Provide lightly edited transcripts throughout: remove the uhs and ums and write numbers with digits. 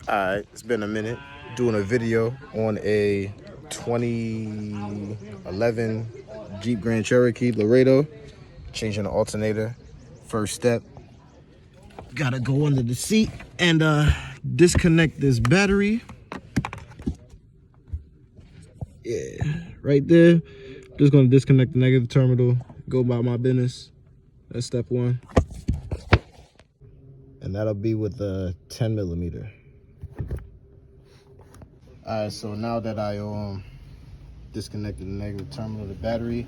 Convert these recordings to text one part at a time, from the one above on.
Alright, it's been a minute. Doing a video on a 2011 Jeep Grand Cherokee Laredo. Changing the alternator. First step. Gotta go under the seat and disconnect this battery. Yeah, right there. Just gonna disconnect the negative terminal, go about my business. That's step one. And that'll be with the 10 millimeter. Alright, so now that I disconnected the negative terminal of the battery,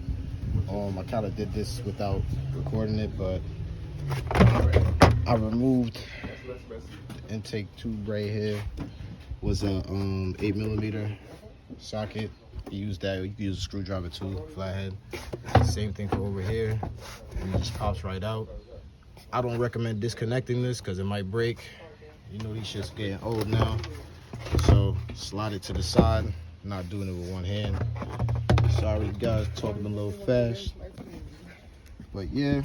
I kind of did this without recording it, but I removed the intake tube right here. Was a 8 millimeter socket. You use that. You can use a screwdriver too, flathead. Same thing for over here, and it just pops right out. I don't recommend disconnecting this because it might break. You know, these shit's getting old now. So slide it to the side. Not doing it with one hand. Sorry guys, talking a little fast. But yeah,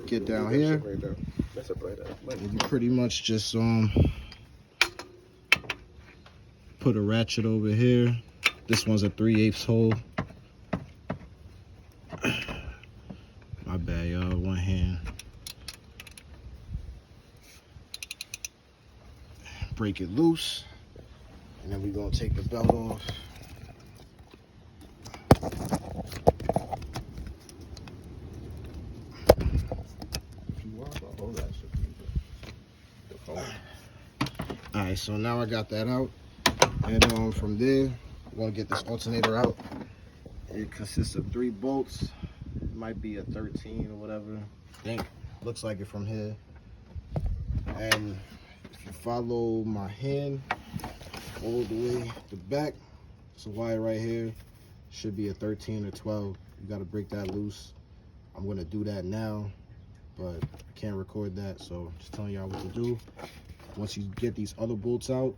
get down here. And you pretty much just put a ratchet over here. This one's a 3/8 hole. My bad, y'all. One hand. Break it loose, and then we're gonna take the belt off. Alright, so now I got that out, and from there, we're gonna get this alternator out. It consists of 3 bolts. It might be a 13 or whatever. I think looks like it from here. And if you follow my hand all the way to the back, it's a wire right here. Should be a 13 or 12. You got to break that loose. I'm going to do that now, but I can't record that, so just telling y'all what to do. Once you get these other bolts out,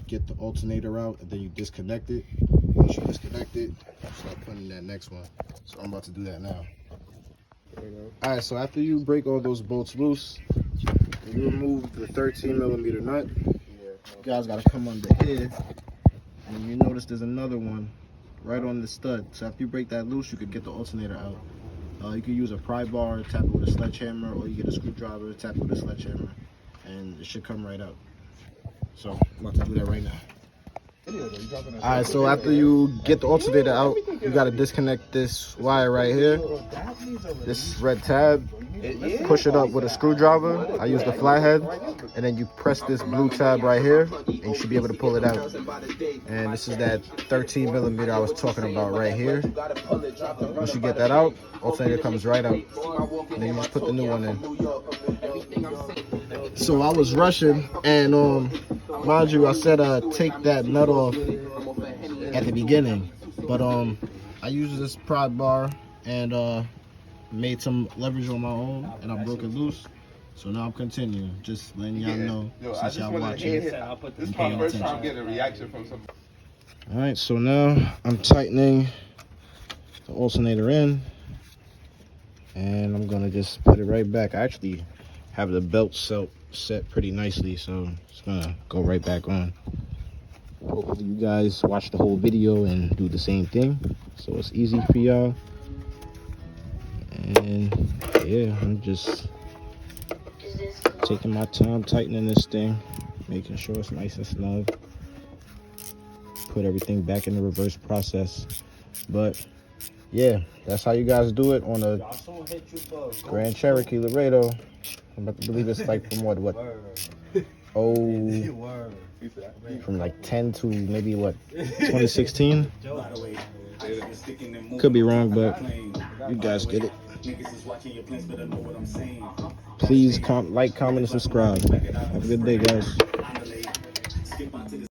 get the alternator out, and then you disconnect it. Once you disconnect it, start putting that next one. So I'm about to do that now. All right, so after you break all those bolts loose, you remove the 13 millimeter nut. You guys gotta come under here, and you notice there's another one right on the stud. So after you break that loose, you could get the alternator out. You can use a pry bar, tap it with a sledgehammer, or you get a screwdriver, tap it with a sledgehammer, and it should come right out. So I'm about to do that right now. Alright, so after you get the alternator out, you gotta disconnect this wire right here. This red tab. Push it up with a screwdriver. I use the flathead, and then you press this blue tab right here, and you should be able to pull it out. And this is that 13 millimeter I was talking about right here. Once you get that out, alternator comes right out, and then you just put the new one in. So I was rushing, and mind you, I said take that nut off at the beginning, but I used this pry bar and made some leverage on my own, and I broke it loose. So now I'm continuing, just letting y'all know, since y'all watching and paying attention. All right, so now I'm tightening the alternator in, and I'm gonna just put it right back. I actually have the belt set pretty nicely, so it's gonna go right back on. Hopefully you guys watch the whole video and do the same thing, so it's easy for y'all. And yeah, I'm just taking my time tightening this thing, making sure it's nice and snug. Put everything back in the reverse process. But yeah, that's how you guys do it on a Grand Cherokee Laredo. I believe it's like from what from like 10 to maybe what, 2016? Could be wrong, but you guys get it. Please like, comment, and subscribe. Have a good day, guys.